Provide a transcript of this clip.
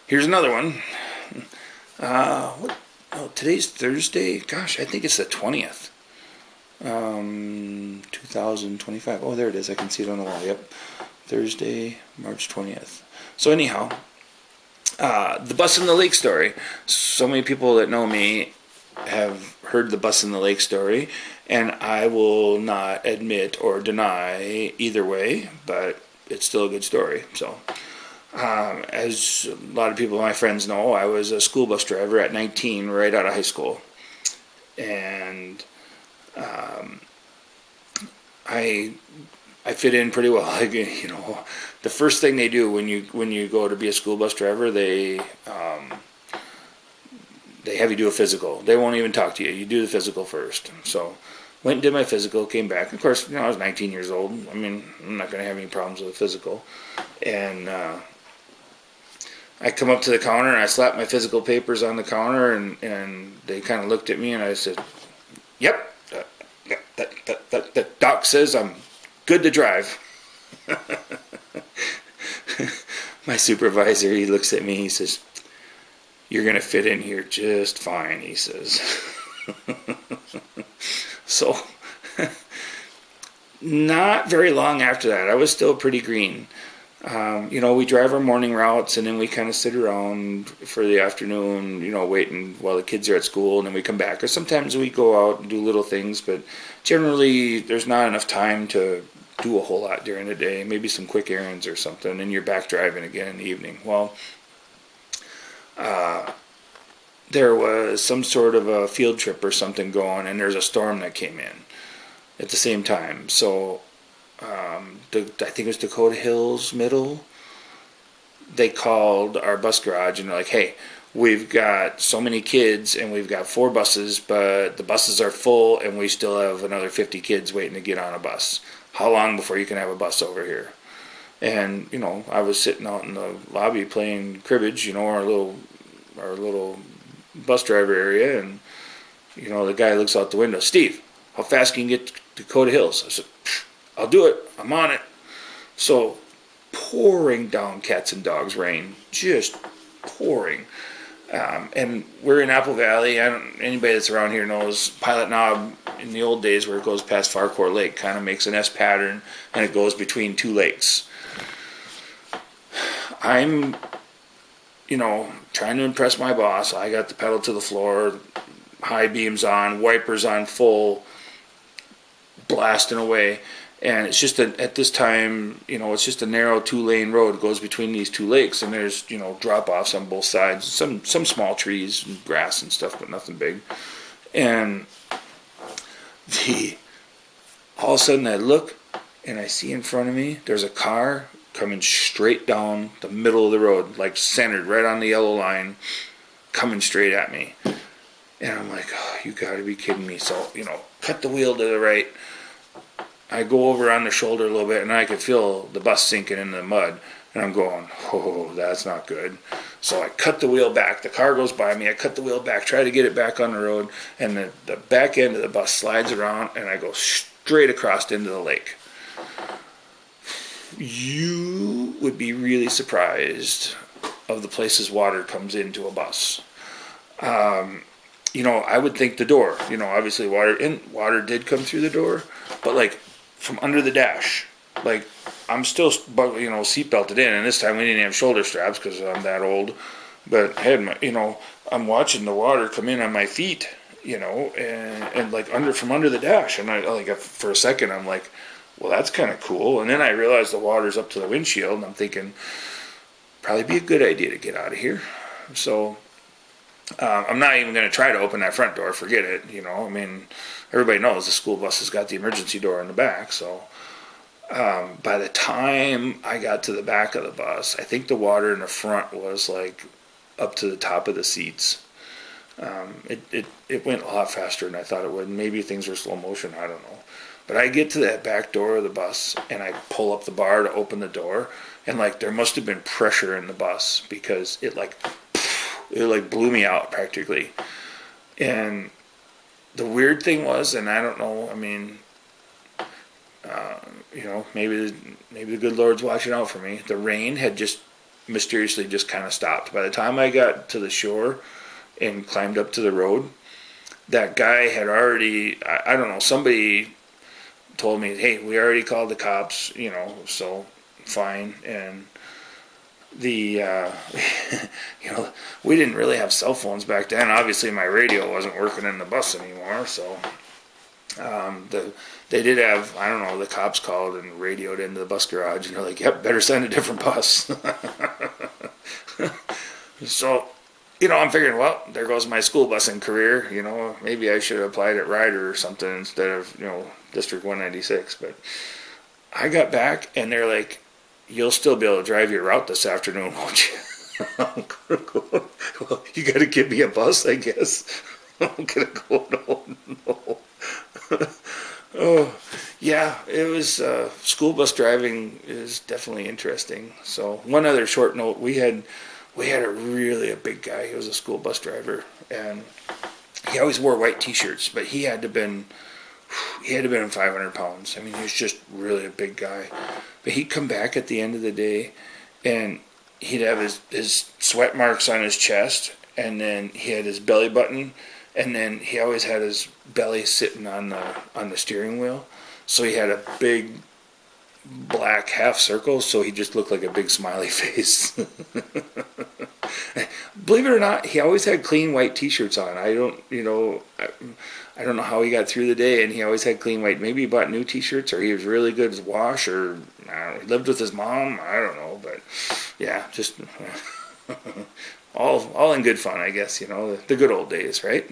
Here's another one. What? Oh, today's Thursday. Gosh, I think it's the 20th. 2025. Oh, there it is. I can see it on the wall. Yep. Thursday, March 20th. So anyhow, the bus in the lake story. So many people that know me have heard the bus in the lake story, and I will not admit or deny either way, but it's still a good story. So, as a lot of people, my friends know, I was a school bus driver at 19 right out of high school. And I I fit in pretty well. The first thing they do when you go to be a school bus driver, they have you do a physical. They won't even talk to you. You do the physical first. So went and did my physical, came back. Of course, I was 19 years old. I mean, I'm not going to have any problems with a physical. And I come up to the counter and I slap my physical papers on the counter, and they kind of looked at me and I said, "Yep, the doc says I'm good to drive." My supervisor, he looks at me, he says, "You're going to fit in here just fine," he says. So, not very long after that, I was still pretty green. We drive our morning routes and then we kind of sit around for the afternoon, waiting while the kids are at school, and then we come back. Or sometimes we go out and do little things, but generally there's not enough time to do a whole lot during the day. Maybe some quick errands or something, and you're back driving again in the evening. Well, there was some sort of a field trip or something going, and there's a storm that came in at the same time. So I think it was Dakota Hills Middle. They called our bus garage and they're like, "Hey, we've got so many kids and we've got 4 buses, but the buses are full and we still have another 50 kids waiting to get on a bus. How long before you can have a bus over here?" And I was sitting out in the lobby playing cribbage, our little bus driver area, and the guy looks out the window. "Steve, how fast can you get to Dakota Hills?" I said, "I'll do it. I'm on it." So, pouring down cats and dogs rain, just pouring. And we're in Apple Valley. Anybody that's around here knows Pilot Knob in the old days, where it goes past Farquhar Lake, kind of makes an S pattern, and it goes between 2 lakes. I'm, trying to impress my boss. I got the pedal to the floor, high beams on, wipers on full, blasting away. And it's just at this time, it's just a narrow 2-lane road. It goes between these 2 lakes, and there's, drop-offs on both sides. Some small trees and grass and stuff, but nothing big. And all of a sudden I look, and I see in front of me, there's a car coming straight down the middle of the road, like centered right on the yellow line, coming straight at me. And I'm like, "Oh, you gotta be kidding me." So, cut the wheel to the right. I go over on the shoulder a little bit, and I could feel the bus sinking into the mud. And I'm going, "Oh, that's not good." So I cut the wheel back. The car goes by me. I cut the wheel back, try to get it back on the road, and the back end of the bus slides around, and I go straight across into the lake. You would be really surprised of the places water comes into a bus. I would think the door. Obviously water did come through the door, but like from under the dash, like I'm still seat belted in, and this time we didn't have shoulder straps because I'm that old. But I had I'm watching the water come in on my feet, and like from under the dash, and I like for a second I'm like, well, that's kind of cool. And then I realized the water's up to the windshield, and I'm thinking probably be a good idea to get out of here. So I'm not even going to try to open that front door. Forget it. Everybody knows the school bus has got the emergency door in the back. So by the time I got to the back of the bus, I think the water in the front was like up to the top of the seats. It went a lot faster than I thought it would. Maybe things were slow motion. I don't know. But I get to that back door of the bus, and I pull up the bar to open the door, and like there must have been pressure in the bus, because it blew me out practically. And the weird thing was, and I don't know, maybe the good Lord's watching out for me. The rain had just mysteriously just kind of stopped. By the time I got to the shore and climbed up to the road, that guy had already, I don't know, somebody told me, hey, we already called the cops, so fine. And the, we didn't really have cell phones back then. Obviously, my radio wasn't working in the bus anymore, so they did have, I don't know, the cops called and radioed into the bus garage, and they're like, yep, better send a different bus. So, I'm figuring, well, there goes my school busing career. Maybe I should have applied at Ryder or something instead of, District 196. But I got back, and they're like, you'll still be able to drive your route this afternoon, won't you? I'm gonna go, well, you got to give me a bus, I guess. I'm going to go, no. Oh, yeah, it was, school bus driving is definitely interesting. So one other short note, we had a big guy. He was a school bus driver, and he always wore white t-shirts, but he had to been 500 pounds. I mean, he was just really a big guy. But he'd come back at the end of the day, and he'd have his sweat marks on his chest, and then he had his belly button, and then he always had his belly sitting on the steering wheel. So he had a big black half circle, so he just looked like a big smiley face. Believe it or not, he always had clean white t-shirts on. I don't know how he got through the day, and he always had clean white. Maybe he bought new t-shirts, or he was really good at wash, or I don't know, he lived with his mom. I don't know, but yeah, just all in good fun, I guess. The good old days, right?